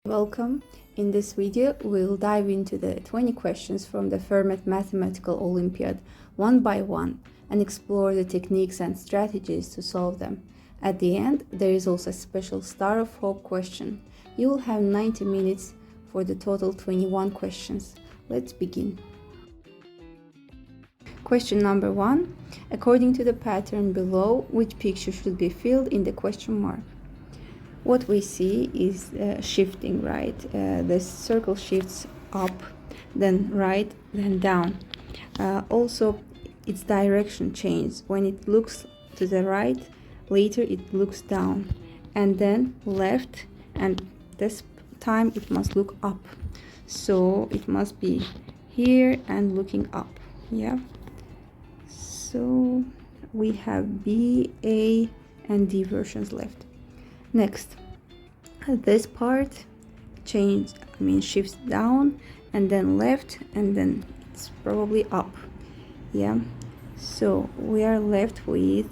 Welcome. In this video, we'll dive into the 20 questions from the Fermat Mathematics Olympiad one by one and explore the techniques and strategies to solve them. At the end, there is also a special Star of Hope question. You will have 90 minutes for the total 21 questions. Let's begin. Question number 1. According to the pattern below, which picture should be filled in the question mark? What we see is shifting, right? The circle shifts up, then right, then down. Also, its direction changes. When it looks to the right, later it looks down, and then left, and this time it must look up. So it must be here and looking up, yeah? So we have B, A, and D versions left. Next, this part shifts down and then left, and then it's probably up, yeah? So we are left with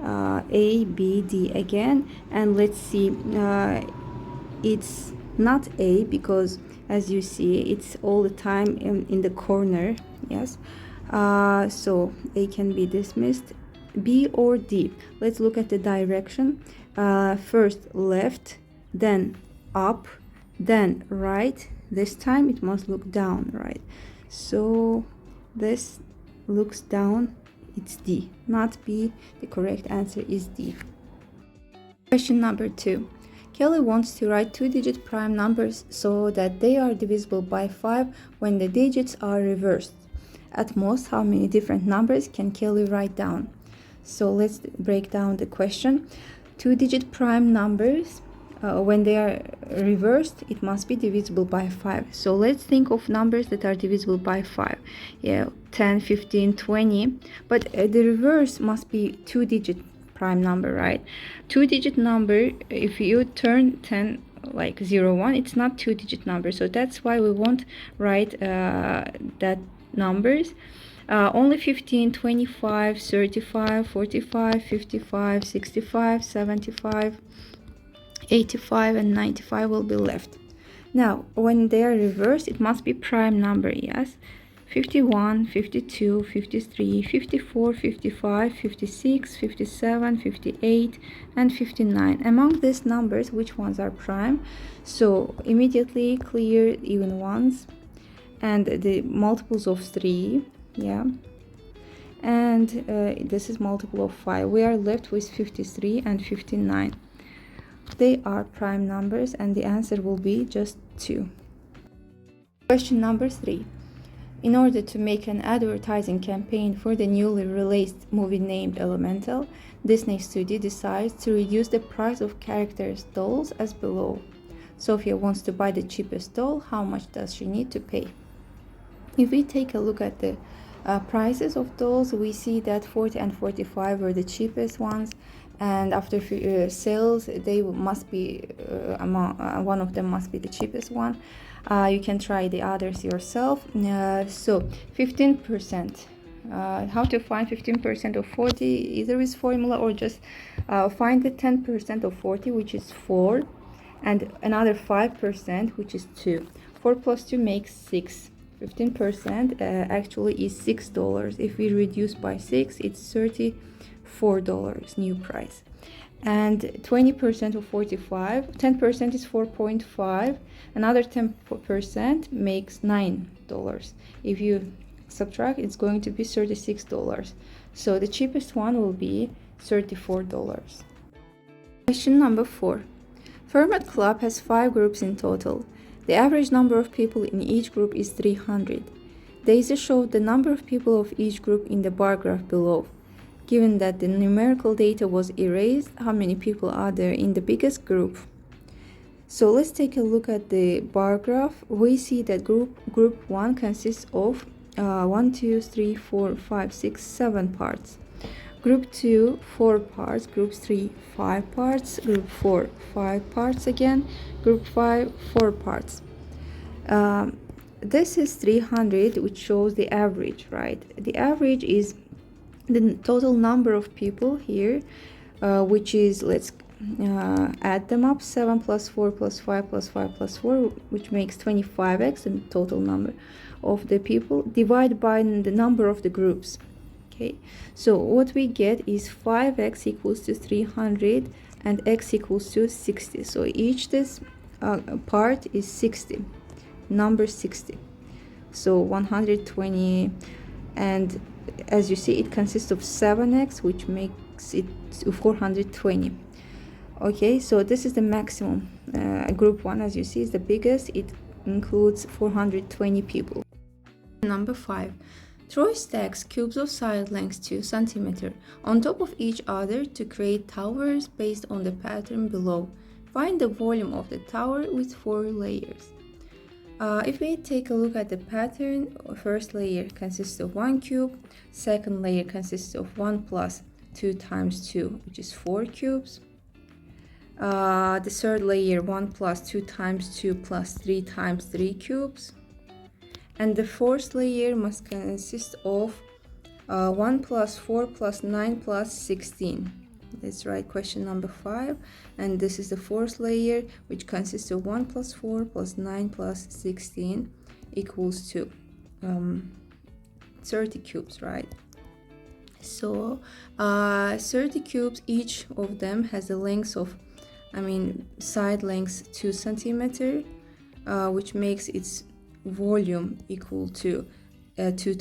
A, B, D again, and let's see, it's not A because as you see it's all the time in the corner, yes? So A can be dismissed. B or D. Let's look at the direction. First left, then up, then right. This time it must look down, right? So this looks down, it's D, not B. The correct answer is D. Question number 2. Kelly wants to write two-digit prime numbers so that they are divisible by 5 when the digits are reversed. At most, how many different numbers can Kelly write down? So let's break down the question. Two-digit prime numbers, when they are reversed, it must be divisible by 5. So let's think of numbers that are divisible by 5. Yeah, 10, 15, 20. But the reverse must be two-digit prime number, right? Two-digit number, if you turn 10 like 0, 1, it's not two-digit number. So that's why we won't write that numbers. Only 15, 25, 35, 45, 55, 65, 75, 85, and 95 will be left. Now, when they are reversed, it must be prime number, yes? 51, 52, 53, 54, 55, 56, 57, 58, and 59. Among these numbers, which ones are prime? So immediately clear even ones and the multiples of 3, yeah, and this is multiple of 5. We are left with 53 and 59. They are prime numbers, and the answer will be just 2. Question number 3. In order to make an advertising campaign for the newly released movie named Elemental, Disney Studio decides to reduce the price of characters' dolls as below. Sophia wants to buy the cheapest doll. How much does she need to pay? If we take a look at the prices of dolls, we see that 40 and 45 were the cheapest ones, and after sales they must be one of them must be the cheapest one. You can try the others yourself. So 15%. How to find 15% of 40? Either with formula or just find the 10% of 40, which is 4, and another 5%, which is 2. 4 plus 2 makes 6. 15% actually is $6. If we reduce by 6, it's $34 new price. And 20% of 45, 10% is 4.5. Another 10% makes $9. If you subtract, it's going to be $36. So the cheapest one will be $34. Question number 4. Fermat Club has 5 groups in total. The average number of people in each group is 300. Daisy showed the number of people of each group in the bar graph below. Given that the numerical data was erased, how many people are there in the biggest group? So let's take a look at the bar graph. We see that group 1 consists of 1, 2, 3, 4, 5, 6, 7 parts. Group 2, 4 parts. Group 3, 5 parts. Group 4, 5 parts again. Group 5, 4 parts. This is 300, which shows the average, right? The average is the total number of people here, which is, let's add them up. 7 plus 4 plus 5 plus 5 plus 4, which makes 25x, the total number of the people, divide by the number of the groups. Okay, so what we get is 5x equals to 300 and x equals to 60. So each this part is 60, number 60. So 120, and as you see, it consists of 7x, which makes it 420. Okay, so this is the maximum. Group 1, as you see, is the biggest. It includes 420 people. Number 5. Troy stacks cubes of side length 2 cm on top of each other to create towers based on the pattern below. Find the volume of the tower with 4 layers. If we take a look at the pattern, first layer consists of 1 cube, second layer consists of 1 plus 2 times 2, which is 4 cubes. The third layer, 1 plus 2 times 2 plus 3 times 3 cubes. And the fourth layer must consist of 1 plus 4 plus 9 plus 16. Let's write question number 5. And this is the fourth layer, which consists of 1 plus 4 plus 9 plus 16 equals to 30 cubes, right? So 30 cubes, each of them has a length of, side length 2 centimeter, which makes its volume equal to 2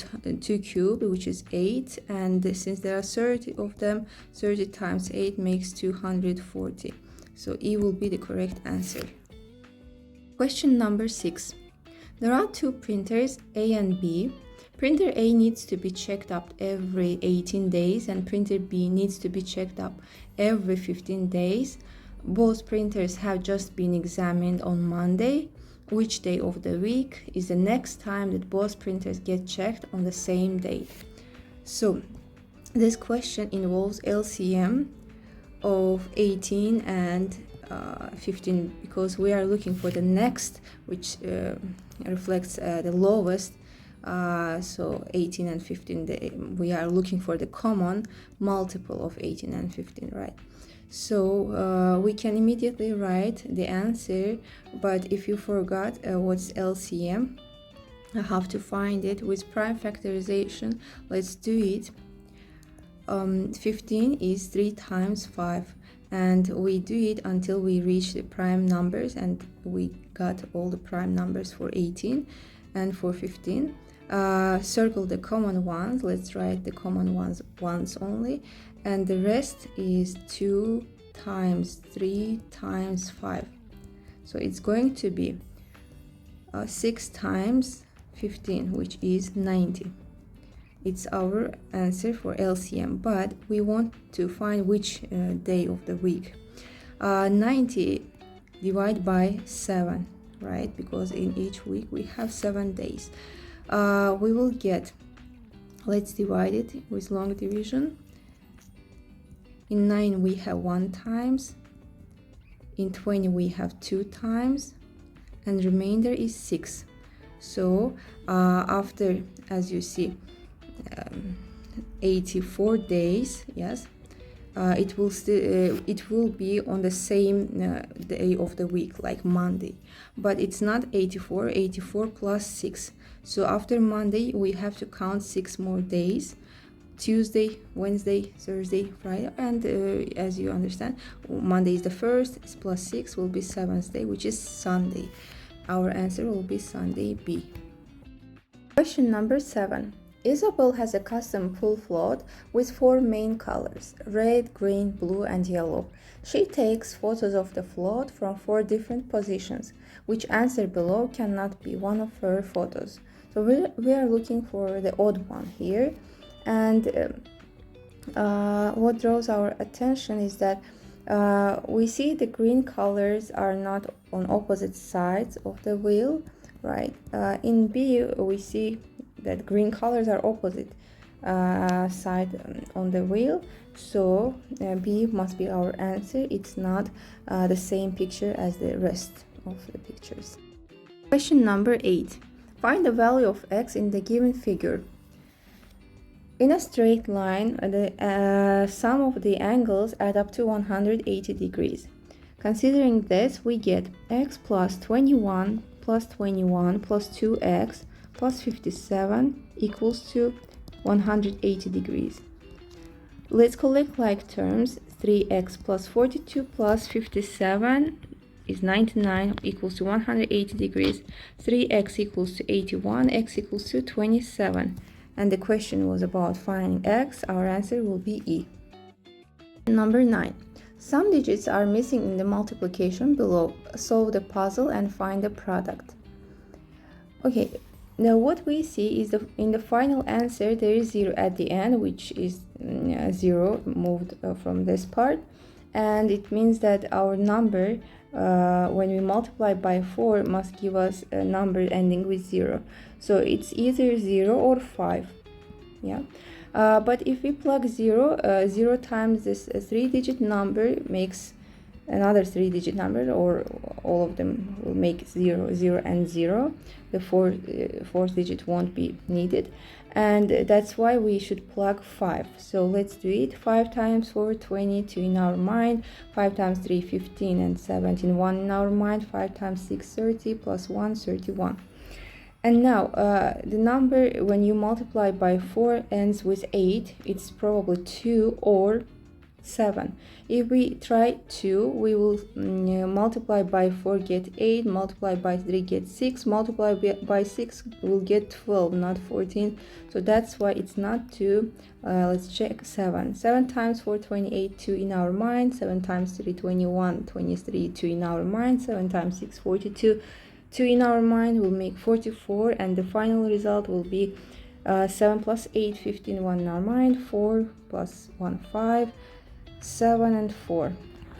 cube, which is 8, and since there are 30 of them, 30 times 8 makes 240. So E will be the correct answer. Question number 6. There are 2 printers, A and B. Printer A needs to be checked up every 18 days and printer B needs to be checked up every 15 days. Both printers have just been examined on Monday. Which day of the week is the next time that both printers get checked on the same date? So this question involves LCM of 18 and 15, because we are looking for the next, which reflects the lowest. So 18 and 15, we are looking for the common multiple of 18 and 15, right? So we can immediately write the answer, but if you forgot what's LCM, I have to find it with prime factorization. Let's do it. 15 is 3 times 5, and we do it until we reach the prime numbers, and we got all the prime numbers for 18 and for 15. Circle the common ones. Let's write the common ones once only, and the rest is 2 times 3 times 5. So it's going to be 6 times 15, which is 90. It's our answer for LCM, but we want to find which day of the week. 90 divided by 7, right? Because in each week we have 7 days. We will get, let's divide it with long division. In 9 we have 1 times, in 20 we have 2 times, and remainder is 6. So after, as you see, 84 days, yes, it will be on the same day of the week, like Monday, but it's not 84 plus 6. So after Monday we have to count 6 more days: Tuesday, Wednesday, Thursday, Friday, and as you understand, Monday is the first, plus 6 will be 7th day, which is Sunday. Our answer will be Sunday B. Question number 7. Isabel has a custom full float with 4 main colors: red, green, blue, and yellow. She takes photos of the float from 4 different positions. Which answer below cannot be one of her photos? So we are looking for the odd one here. And what draws our attention is that we see the green colors are not on opposite sides of the wheel, right? In B, we see that green colors are opposite side on the wheel, so B must be our answer. It's not the same picture as the rest of the pictures. Question number 8. Find the value of x in the given figure. In a straight line, the sum of the angles add up to 180 degrees. Considering this, we get x plus 21 plus 21 plus 2x plus 57 equals to 180 degrees. Let's collect like terms. 3x plus 42 plus 57 is 99 equals to 180 degrees. 3x equals to 81, x equals to 27. And the question was about finding x. Our answer will be E. Number 9. Some digits are missing in the multiplication below. Solve the puzzle and find the product. Okay, now what we see is in the final answer there is 0 at the end, which is 0 moved from this part, and it means that our number when we multiply by 4 must give us a number ending with 0. So it's either 0 or 5. Yeah. But if we plug 0, 0 times this 3-digit number makes another 3-digit number, or all of them will make 0, 0, and 0. The fourth digit won't be needed, and that's why we should plug 5. So let's do it. 5 times 4, 22 in our mind. 5 times 3, 15, and 17, 1 in our mind. 5 times 6, 30, plus 1, 31. And now, the number when you multiply by 4 ends with 8. It's probably 2 or 7. If we try 2, we will multiply by 4, get 8, multiply by 3, get 6, multiply by 6, we'll get 12, not 14. So that's why it's not 2. Let's check 7. 7 times 4, 28, 2 in our mind. 7 times 3, 21, 23, 2 in our mind. 7 times 6, 42. 2 in our mind will make 44, and the final result will be 7 plus 8, 15, 1 in our mind, 4 plus 1, 5, 7 and 4.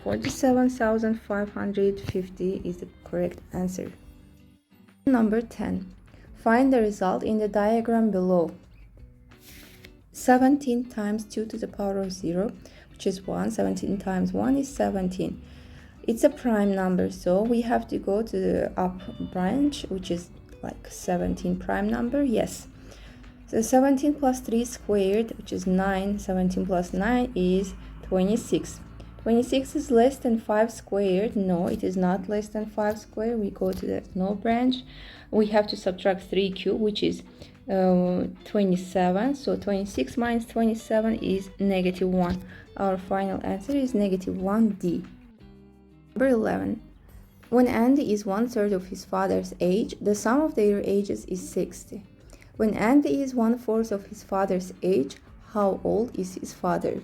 47,550 is the correct answer. Number 10. Find the result in the diagram below. 17 times 2 to the power of 0, which is 1. 17 times 1 is 17. It's a prime number, so we have to go to the up branch, which is like 17 prime number. Yes. So 17 plus 3 squared, which is 9. 17 plus 9 is 26. 26 is less than 5 squared. No, it is not less than 5 squared. We go to the no branch. We have to subtract 3 cube, which is 27. So 26 minus 27 is negative 1. Our final answer is negative 1D. Number 11. When Andy is 1/3 of his father's age, the sum of their ages is 60. When Andy is 1/4 of his father's age, how old is his father?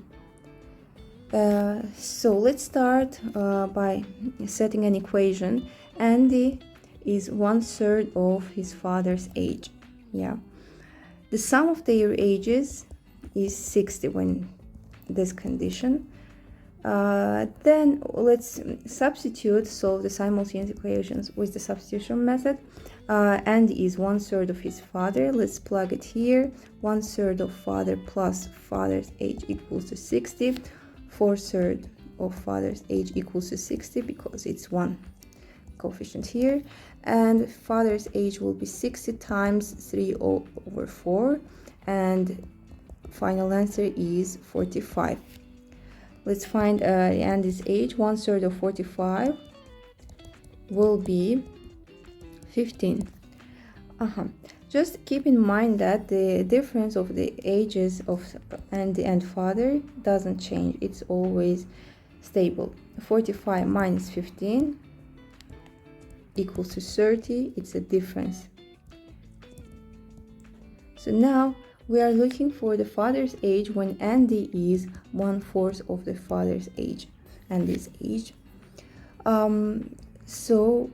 So let's start by setting an equation. Andy is 1/3 of his father's age. Yeah. The sum of their ages is 60 when this condition. Then let's solve the simultaneous equations with the substitution method. Andy is 1/3 of his father. Let's plug it here. 1/3 of father plus father's age equals to 60. 4/3 of father's age equals to 60 because it's one coefficient here. And father's age will be 60 times 3 over 4. And final answer is 45. Let's find Andy's age. 1/3 of 45 will be 15. Just keep in mind that the difference of the ages of Andy and father doesn't change. It's always stable. 45 minus 15 equals to 30. It's a difference. So now we are looking for the father's age when Andy is 1/4 of the father's age, Andy's age. So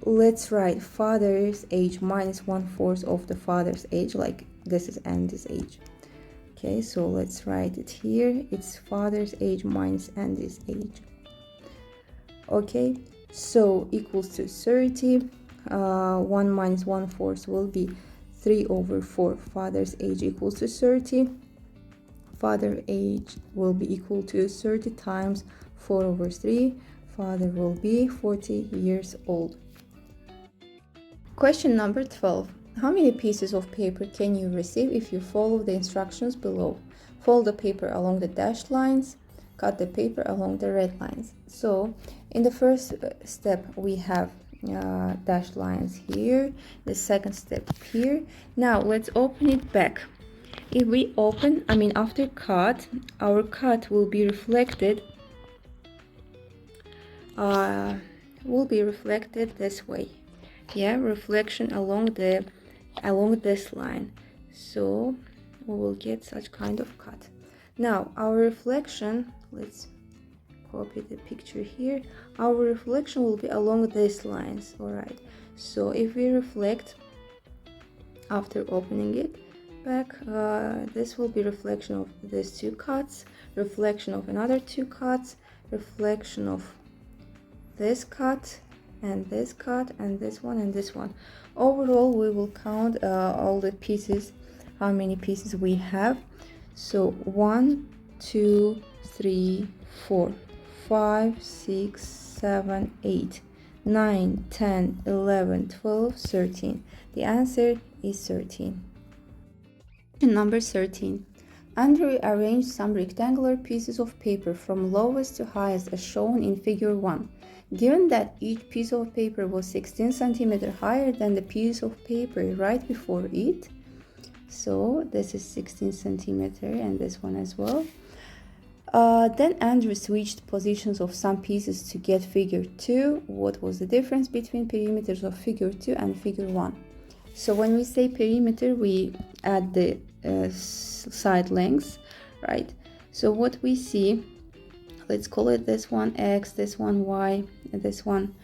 let's write father's age minus 1/4 of the father's age, like this is Andy's age. Okay, so let's write it here. It's father's age minus Andy's age. Okay, so equals to 30. 1 minus 1/4 will be 3 over 4. Father's age equals to 30. Father age will be equal to 30 times 4 over 3. Father will be 40 years old. Question number 12. How many pieces of paper can you receive if you follow the instructions below? Fold the paper along the dashed lines, cut the paper along the red lines. So in the first step we have dashed lines here, the second step here. Now let's open it back. If we open, after cut, our cut will be reflected this way. Yeah, reflection along this line. So we will get such kind of cut. Now our reflection, let's copy the picture here. Our reflection will be along these lines. All right, so if we reflect after opening it back, this will be reflection of these two cuts, reflection of another two cuts, reflection of this cut and this cut and this one and this one. Overall we will count all the pieces, how many pieces we have. So 1 2 3 4 5 6 7 8 9 10 11 12 13. The answer is 13. Question number 13. Andrew arranged some rectangular pieces of paper from lowest to highest as shown in figure 1. Given that each piece of paper was 16 cm higher than the piece of paper right before it, so this is 16 cm and this one as well, then Andrew switched positions of some pieces to get figure 2. What was the difference between perimeters of figure 2 and figure 1? So when we say perimeter, we add the side lengths, right? So what we see, let's call it this one x, this one y, and this one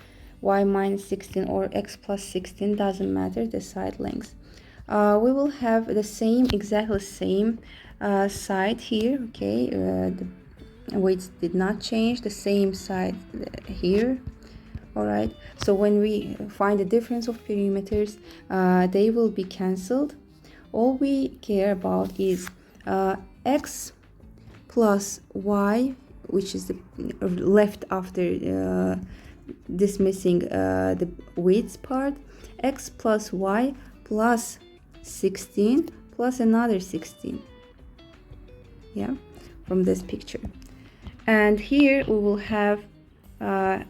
y minus 16 or x plus 16, doesn't matter, the side lengths. We will have the same, exactly same side here, okay? The weights did not change, the same side here. All right, so when we find the difference of perimeters, they will be cancelled. All we care about is x plus y, which is the left after dismissing the weights part, x plus y plus 16 plus another 16, yeah, from this picture. And here we will have,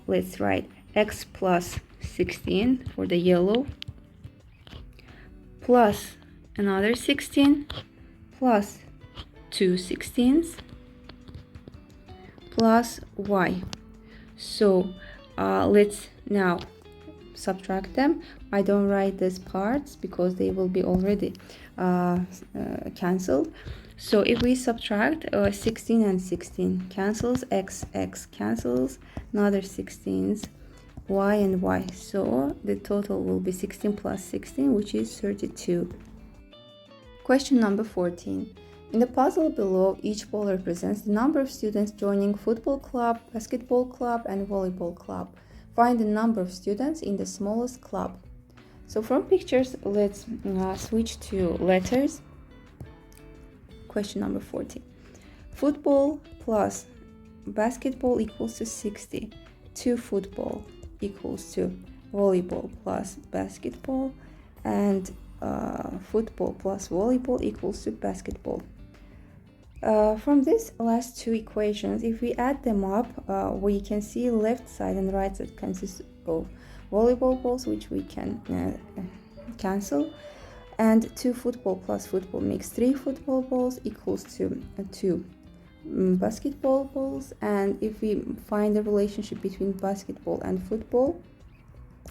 let's write x plus 16 for the yellow, plus another 16, plus 2 16s, plus y. So let's now subtract them. I don't write these parts because they will be already cancelled. So if we subtract 16 and 16 cancels, x cancels, another 16s, y and y. So the total will be 16 plus 16, which is 32. Question number 14. In the puzzle below, each ball represents the number of students joining football club, basketball club, and volleyball club. Find the number of students in the smallest club. So from pictures, let's switch to letters. Question number 14. Football plus basketball equals to 60. 2 football equals to volleyball plus basketball, and football plus volleyball equals to basketball. From these last two equations, if we add them up, we can see left side and right side consists of volleyball balls, which we can cancel, and 2 football plus football makes 3 football balls equals to 2 basketball balls. And if we find the relationship between basketball and football,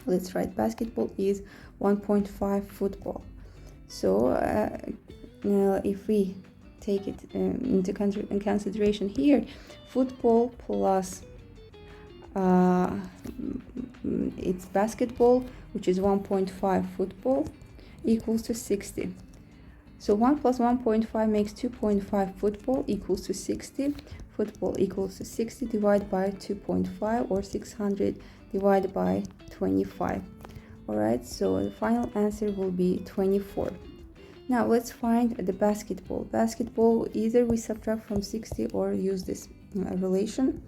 let's write basketball is 1.5 football. So if we take it into consideration here, football plus it's basketball, which is 1.5 football, equals to 60. So 1 plus 1.5 makes 2.5 football equals to 60. Football equals to 60 divided by 2.5, or 600 divided by 25. Alright, so the final answer will be 24. Now let's find the basketball. Basketball, either we subtract from 60 or use this relation.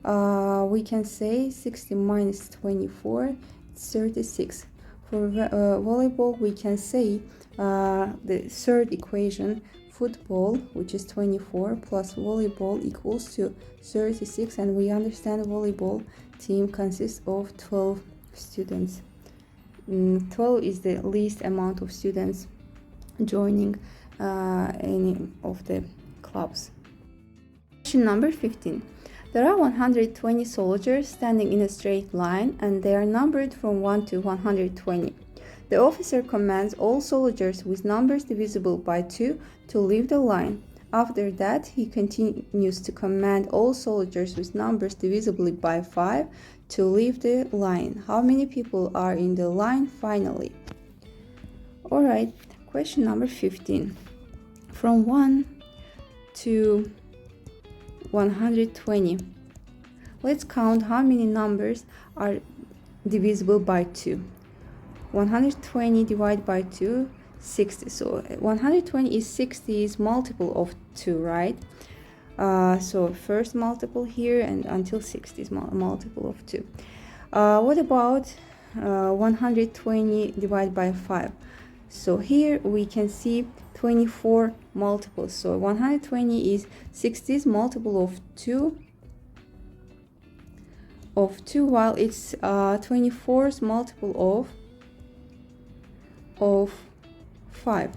We can say 60 minus 24, it's 36. For volleyball, we can say the third equation, football, which is 24, plus volleyball equals to 36, and we understand volleyball team consists of 12 students. 12 is the least amount of students joining any of the clubs. Question number 15. There are 120 soldiers standing in a straight line, and they are numbered from 1 to 120. The officer commands all soldiers with numbers divisible by 2 to leave the line. After that, he continues to command all soldiers with numbers divisible by 5 to leave the line. How many people are in the line finally? Alright, question number 15. From 1 to 120. Let's count how many numbers are divisible by 2. 120 divided by 2, 60. So 120 is 60 is multiple of 2, right? So first multiple here and until 60 is multiple of 2. What about 120 divided by 5? So here we can see 24 multiples. So 120 is 60's multiple of 2, while it's 24's multiple of 5.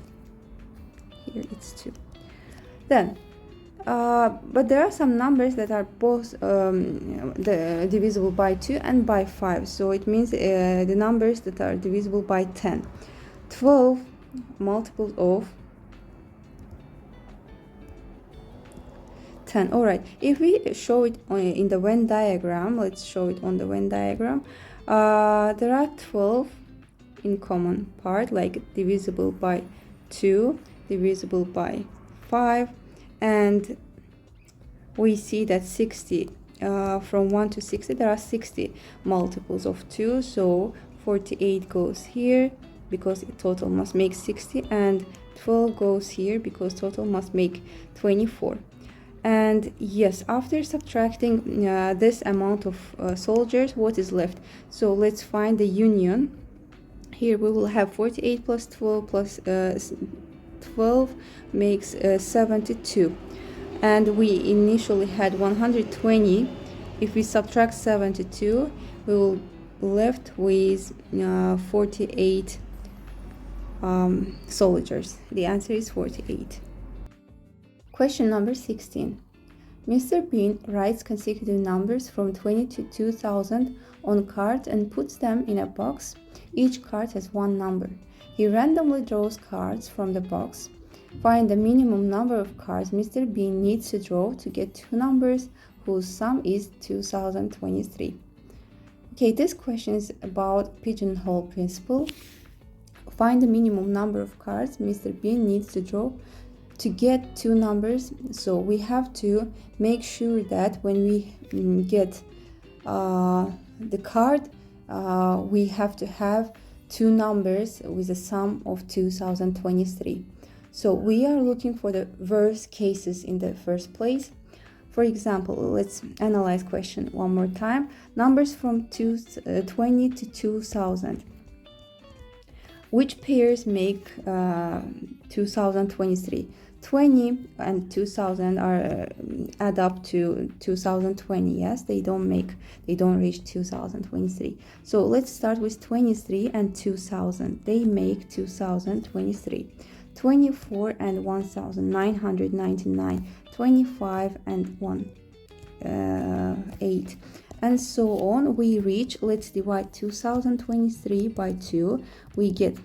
Here it's 2. Then but there are some numbers that are both divisible by 2 and by 5. So it means the numbers that are divisible by 10. 12 multiples of 10. Alright, if we show it in the Venn diagram, let's show it on the Venn diagram. There are 12 in common part, like divisible by 2, divisible by 5, and we see that 60, from 1 to 60, there are 60 multiples of 2, so 48 goes here because total must make 60, and 12 goes here because total must make 24. And yes, after subtracting this amount of soldiers, what is left? So let's find the union. Here we will have 48 plus 12 plus 12 makes 72. And we initially had 120. If we subtract 72, we will be left with 48 soldiers. The answer is 48. Question number 16. Mr. Bean writes consecutive numbers from 20 to 2000 on cards and puts them in a box. Each card has one number. He randomly draws cards from the box. Find the minimum number of cards Mr. Bean needs to draw to get two numbers whose sum is 2023. Okay, this question is about pigeonhole principle. Find the minimum number of cards Mr. Bean needs to draw to get two numbers. So we have to make sure that when we get the card, we have to have two numbers with a sum of 2023. So we are looking for the worst cases in the first place. For example, let's analyze question one more time. Numbers from 20 to 2000. Which pairs make 2023? 20 and 2000 are add up to 2020. Yes, they don't reach 2023. So let's start with 23 and 2000. They make 2023. 24 and 1999. 25 and 8, and so on. We reach, let's divide 2023 by 2. We get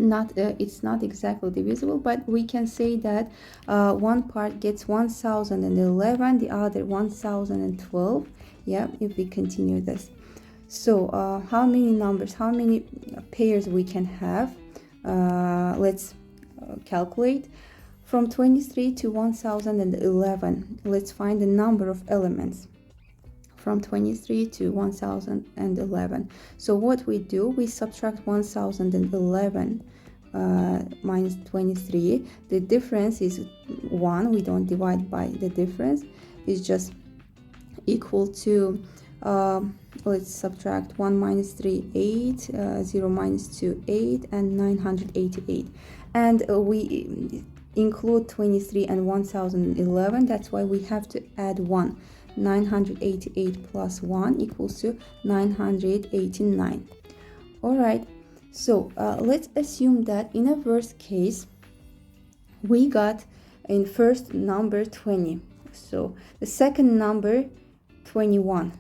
it's not exactly divisible, but we can say that one part gets 1011, the other 1012. Yeah, if we continue this. So how many numbers, how many pairs we can have? Let's calculate. From 23 to 1011, let's find the number of elements from 23 to 1011. So what we do, we subtract 1011 minus 23. The difference is 1. We don't divide by the difference. It's just equal to let's subtract 1 minus 3, 8, 0 minus 2, 8, and 988. And we include 23 and 1011, that's why we have to add 1. 988 plus 1 equals to 989. Alright, so let's assume that in a worst case, we got in first number 20. So the second number 21.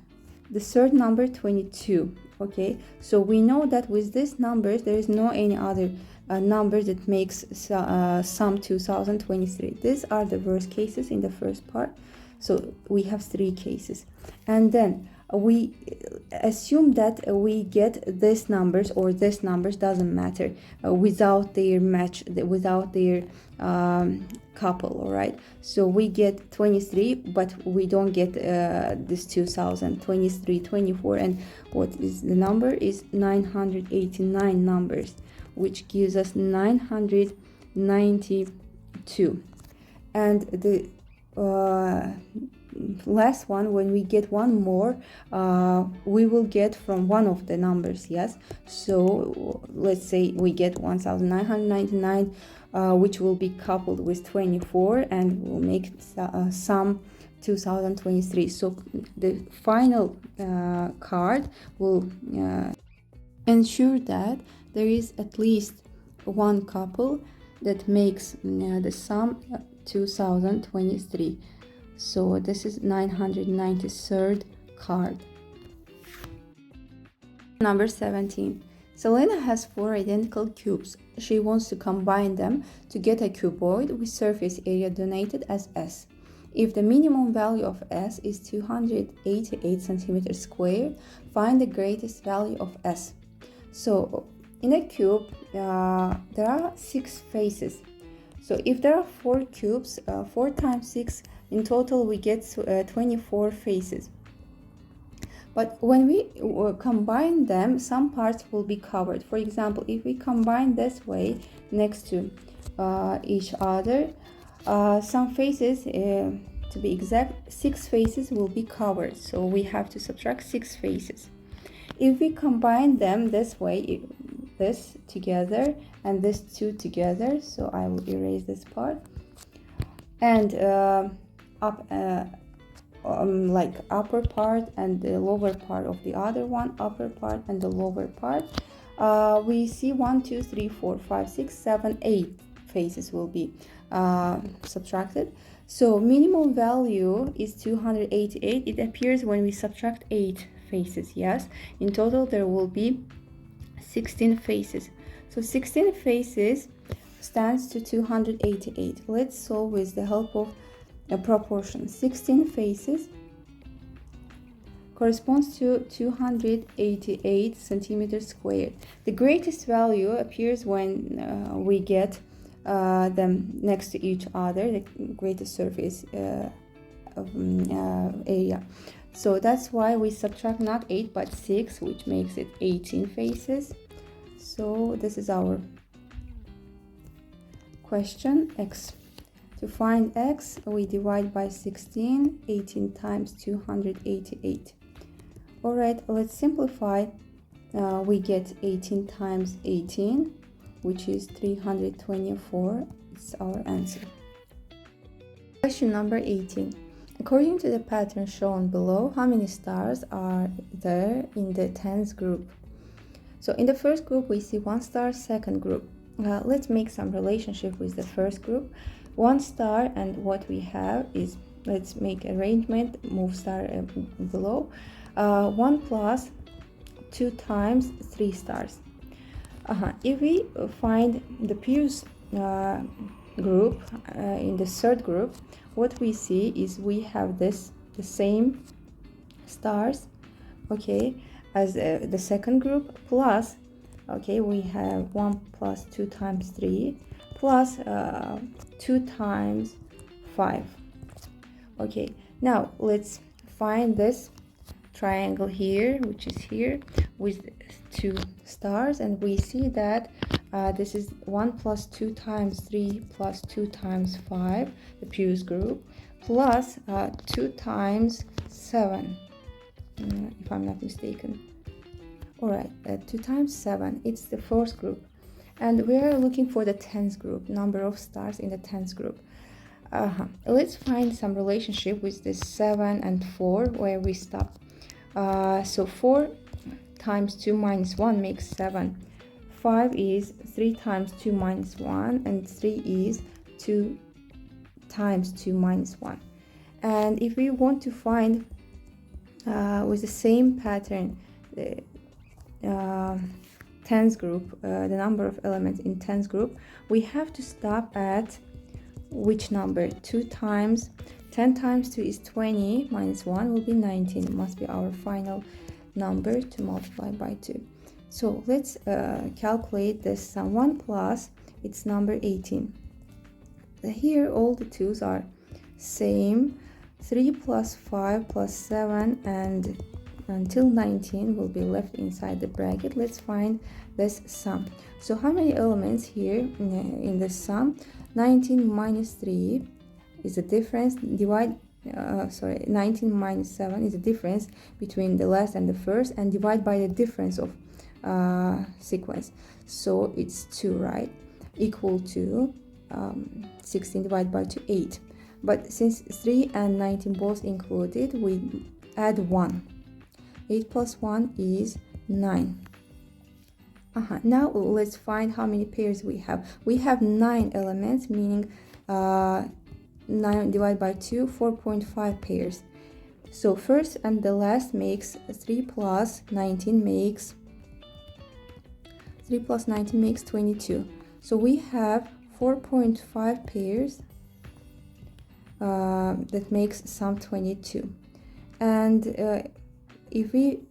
The third number 22. Okay, so we know that with these numbers there is no any other number that makes sum 2023. These are the worst cases in the first part. So we have 3 cases, and then we assume that we get these numbers, or these numbers, doesn't matter, without their match, without their couple. All right, so we get 23, but we don't get this 2000, 23, 24, and what is the number is 989 numbers, which gives us 992. And the last one, when we get one more, we will get from one of the numbers. Yes, so let's say we get 1999, which will be coupled with 24 and will make sum 2023. So the final card will ensure that there is at least one couple that makes the sum 2023. So this is 993rd card. Number 17. Selena has 4 identical cubes. She wants to combine them to get a cuboid with surface area denoted as S. If the minimum value of S is 288 centimeters squared, find the greatest value of S. So in a cube, there are 6 faces. So if there are 4 cubes, 4 times 6, in total we get 24 faces. But when we combine them, some parts will be covered. For example, if we combine this way next to each other, some faces, to be exact, 6 faces will be covered. So we have to subtract 6 faces. If we combine them this way, this together and this 2 together, so I will erase this part, and like upper part and the lower part of the other one, upper part and the lower part, we see 1, 2, 3, 4, 5, 6, 7, 8 faces will be subtracted. So minimum value is 288. It appears when we subtract 8 faces. Yes, in total there will be 16 faces. So 16 faces stands to 288. Let's solve with the help of a proportion. 16 faces corresponds to 288 centimeters squared. The greatest value appears when we get them next to each other, the greatest surface area. So that's why we subtract not 8 but 6, which makes it 18 faces. So this is our question, x. To find x, we divide by 16, 18 times 288. Alright, let's simplify. We get 18 times 18, which is 324. It's our answer. Question number 18. According to the pattern shown below, how many stars are there in the tens group? So in the first group, we see 1 star, second group. Let's make some relationship with the first group. 1 star, and what we have is, let's make arrangement, move star below. 1 plus 2 times 3 stars. If we find the previous group in the third group, what we see is we have the same stars, okay, as the second group, plus, okay, we have 1 plus 2 times 3 plus 2 times 5. Okay, now let's find this triangle here, which is here, with 2 stars, and we see that this is 1 plus 2 times 3 plus 2 times 5, the previous group, plus 2 times 7. if I'm not mistaken. Alright, 2 times 7, it's the 4th group. And we are looking for the 10th group, number of stars in the 10th group. Let's find some relationship with this 7 and 4 where we stop. So 4 times 2 minus 1 makes 7. 5 is 3 times 2 minus 1, and 3 is 2 times 2 minus 1. And if we want to find with the same pattern the 10th group, the number of elements in 10th group, we have to stop at which number? 2 times 10 times 2 is 20, minus 1 will be 19. It must be our final number to multiply by 2. So let's calculate this sum. 1 plus, it's number 18. Here all the 2's are same. 3 plus 5 plus 7 and until 19 will be left inside the bracket. Let's find this sum. So how many elements here in this sum? 19 minus 3 is the difference. 19 minus 7 is the difference between the last and the first, and divide by the difference of sequence. So it's 2, right? Equal to 16 divided by 2, 8. But since 3 and 19 both included, we add 1. 8 plus 1 is 9. Now let's find how many pairs we have. We have 9 elements, meaning 9 divided by 2, 4.5 pairs. So first and the last makes 3 plus 19 makes 22. So we have 4.5 pairs that makes sum 22. And if we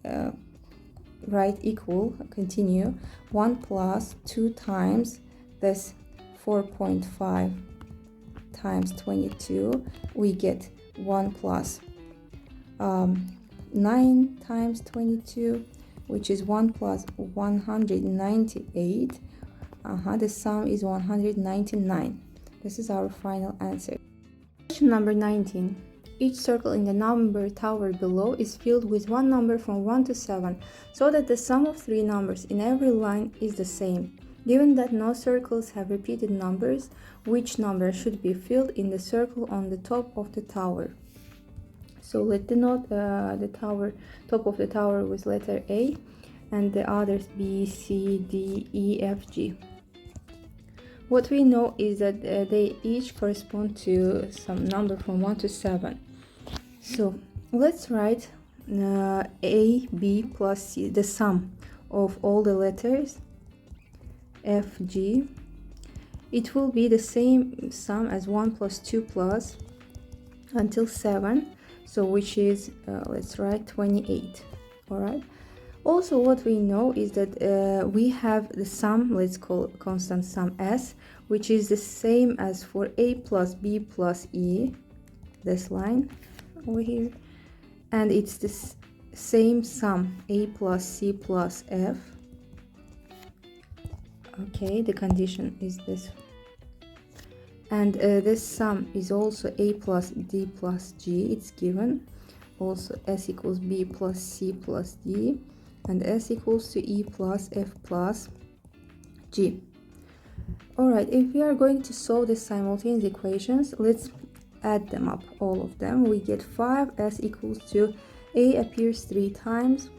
write equal, continue, 1 plus 2 times this 4.5 times 22, we get 1 plus 9 times 22, which is 1 plus 198. The sum is 199. This is our final answer. Question number 19. Each circle in the number tower below is filled with one number from 1 to 7, so that the sum of 3 numbers in every line is the same. Given that no circles have repeated numbers, which number should be filled in the circle on the top of the tower? So let's denote the top of the tower with letter A, and the others B, C, D, E, F, G. What we know is that they each correspond to some number from 1 to 7. So let's write A, B plus C, the sum of all the letters F, G. It will be the same sum as 1 plus 2 plus until 7, so which is, let's write 28, all right? Also, what we know is that we have the sum, let's call it constant sum S, which is the same as for A plus B plus E, this line over here, and it's the same sum A plus C plus F. Okay, the condition is this. And this sum is also A plus D plus G, it's given. Also S equals B plus C plus D, and S equals to E plus F plus G. Alright, if we are going to solve the simultaneous equations, let's add them up, all of them. We get 5S equals to A appears 3 times,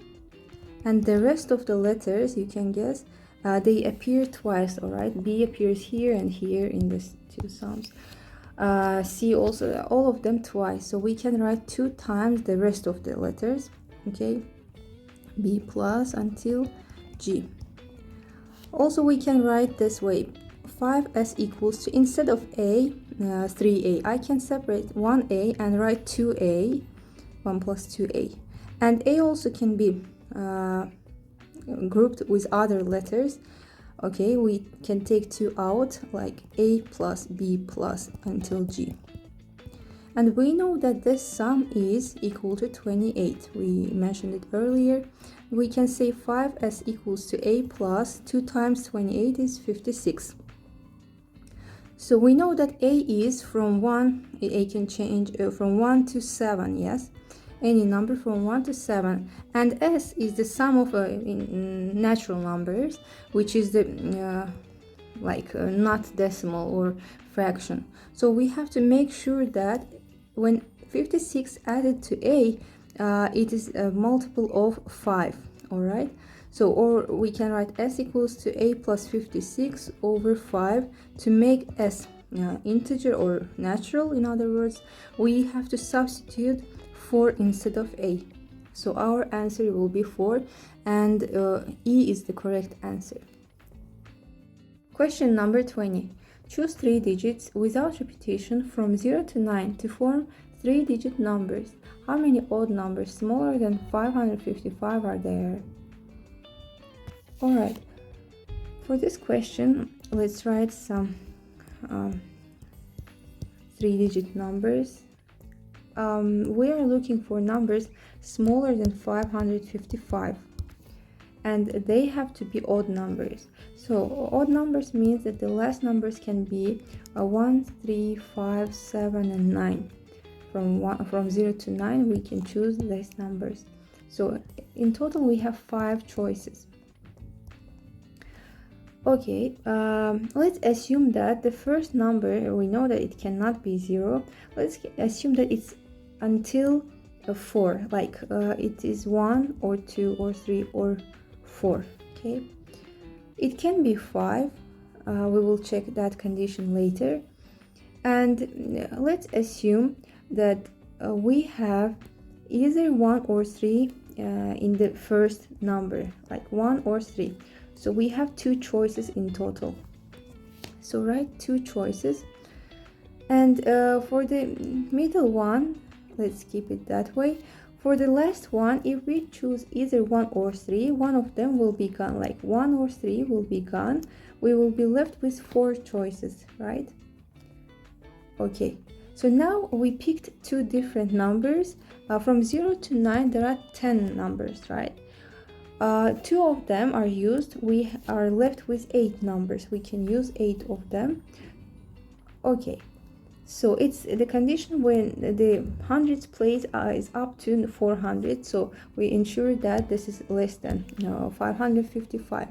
and the rest of the letters, you can guess, they appear twice, alright? B appears here and here in these two sums. C also, all of them twice, so we can write 2 times the rest of the letters, okay? B plus until G. Also, we can write this way, 5S equals to, instead of A, 3A, I can separate 1A and write 2A, 1 plus 2A. And A also can be grouped with other letters. Okay, we can take 2 out, like A plus B plus until G. And we know that this sum is equal to 28. We mentioned it earlier. We can say 5S equals to A plus 2 times 28 is 56. So we know that A is from 1, A can change from 1 to 7, yes? any number from 1 to 7, and s is the sum of natural numbers, which is the not decimal or fraction. So we have to make sure that when 56 added to a, it is a multiple of 5. All right, so or we can write s equals to a plus 56 over 5 to make s integer or natural. In other words, we have to substitute 4 instead of a. So our answer will be 4, and E is the correct answer. Question number 20. Choose 3 digits without repetition from 0 to 9 to form 3-digit numbers. How many odd numbers smaller than 555 are there? Alright, for this question, let's write some 3-digit numbers. We are looking for numbers smaller than 555, and they have to be odd numbers. So odd numbers means that the last numbers can be 1, 3, 5, 7, and 9. From 0 to 9 we can choose these numbers. So in total we have 5 choices. Okay, let's assume that the first number, we know that it cannot be 0. Let's assume that it's until 4, like it is 1 or 2 or 3 or 4. Okay, it can be 5. We will check that condition later. And let's assume that we have either 1 or 3 in the first number, like 1 or 3. So we have 2 choices in total. So write 2 choices. And for the middle one, let's keep it that way. For the last one, if we choose either 1 or 3, one of them will be gone, like 1 or 3 will be gone. We will be left with 4 choices, right? Okay, so now we picked 2 different numbers. From 0 to 9, there are 10 numbers, right? 2 of them are used. We are left with 8 numbers. We can use 8 of them. Okay, so it's the condition when the hundreds place is up to 400. So we ensure that this is less than 555.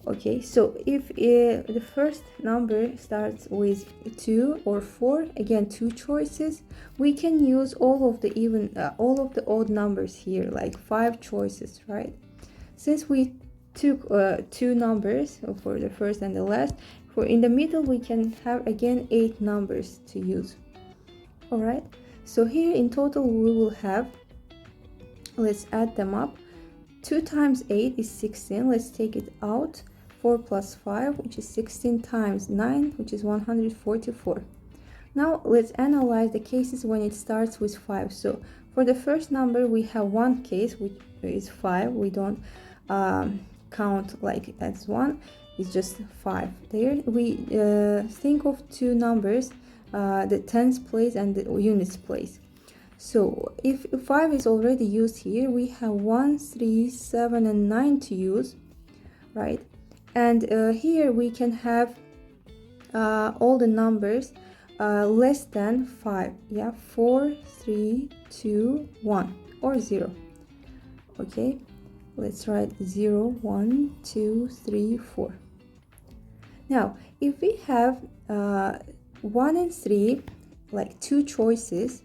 Okay, so if the first number starts with 2 or 4, again 2 choices, we can use all of the odd numbers here, like 5 choices, right? Since we took 2 numbers for the first and the last, in the middle we can have again 8 numbers to use. All right, so here in total we will have, let's add them up. 2 times 8 is 16. Let's take it out. 4 plus 5, which is 16, times 9, which is 144. Now let's analyze the cases when it starts with 5. So for the first number we have one case, which is 5. We don't count like as 1. It's just 5 there. We think of 2 numbers, the tens place and the units place. So if 5 is already used here, we have 1, 3, 7, and 9 to use, right? And here we can have all the numbers less than 5. Yeah, 4, 3, 2, 1, or 0. Okay, let's write 0, 1, 2, 3, 4. Now, if we have 1 and 3, like 2 choices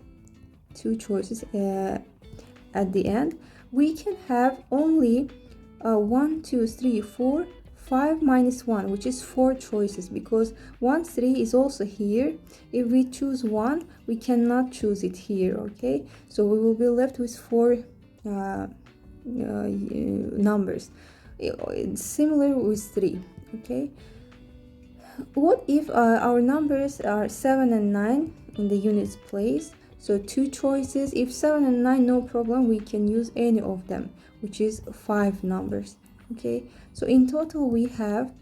at the end, we can have only 1, 2, 3, 4, 5 minus 1, which is 4 choices, because 1, 3 is also here. If we choose 1, we cannot choose it here. Okay, so we will be left with 4 numbers. It's similar with 3. Okay, what if our numbers are 7 and 9 in the units place? So 2 choices. If 7 and 9, no problem, we can use any of them, which is 5 numbers. Okay, so in total we have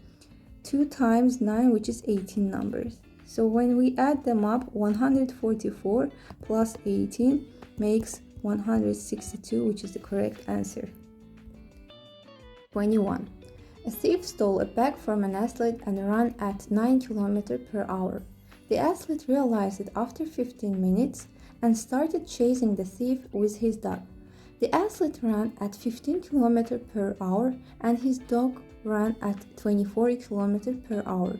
2 times 9, which is 18 numbers. So when we add them up, 144 plus 18 makes 162, which is the correct answer. 21. A thief stole a bag from an athlete and ran at 9 km per hour. The athlete realized it after 15 minutes and started chasing the thief with his dog. The athlete ran at 15 km per hour and his dog ran at 24 km per hour.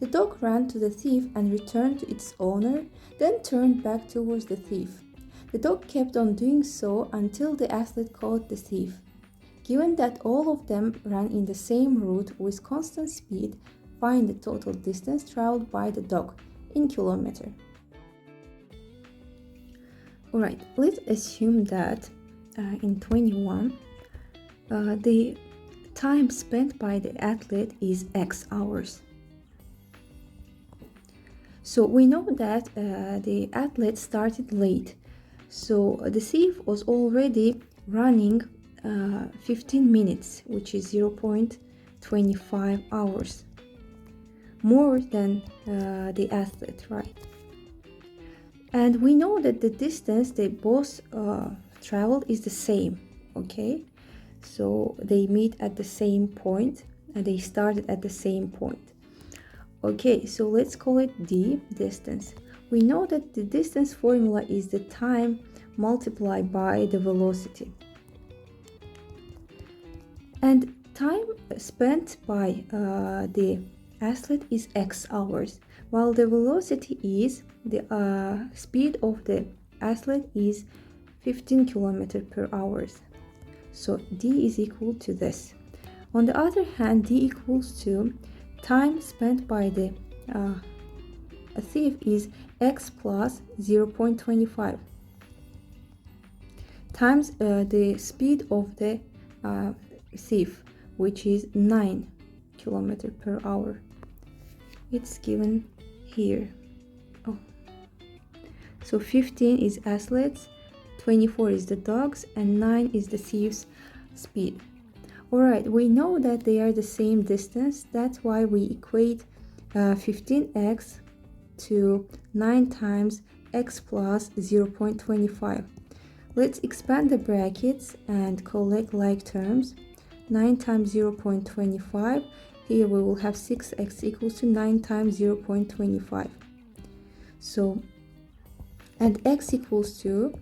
The dog ran to the thief and returned to its owner, then turned back towards the thief. The dog kept on doing so until the athlete caught the thief. Given that all of them ran in the same route with constant speed, find the total distance traveled by the dog in kilometer. Alright, let's assume that in 21, the time spent by the athlete is X hours. So we know that the athlete started late. So the thief was already running 15 minutes, which is 0.25 hours. More than the athlete, right? And we know that the distance they both traveled is the same, okay? So they meet at the same point and they started at the same point. Okay, so let's call it D, distance. We know that the distance formula is the time multiplied by the velocity. And time spent by the athlete is X hours, while the velocity is the speed of the athlete is 15 km per hour. So D is equal to this. On the other hand, D equals to time spent by the thief is X plus 0.25 times the speed of the thief, which is 9 km per hour. It's given here. Oh, so 15 is athletes, 24 is the dogs, and 9 is the thief's speed. Alright, we know that they are the same distance. That's why we equate 15x to 9 times x plus 0.25. Let's expand the brackets and collect like terms. 9 times 0.25. Here we will have 6x equals to 9 times 0.25. So, and x equals to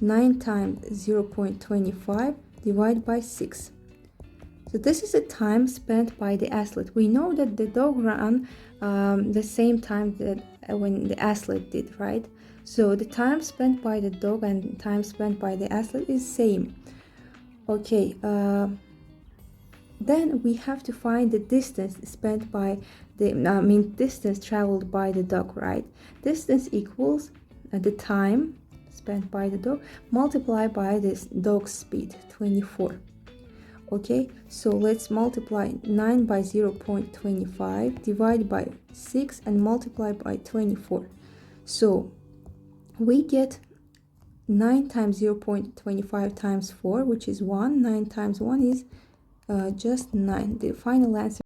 9 times 0.25 divided by 6. So this is the time spent by the athlete. We know that the dog ran the same time that when the athlete did, right? So the time spent by the dog and time spent by the athlete is same. Okay, then we have to find the distance spent by the, distance traveled by the dog, right? Distance equals the time spent by the dog multiplied by this dog's speed, 24. Okay, so let's multiply 9 by 0.25, divide by 6 and multiply by 24. So we get 9 times 0.25 times 4, which is 1. 9 times 1 is just 9. The final answer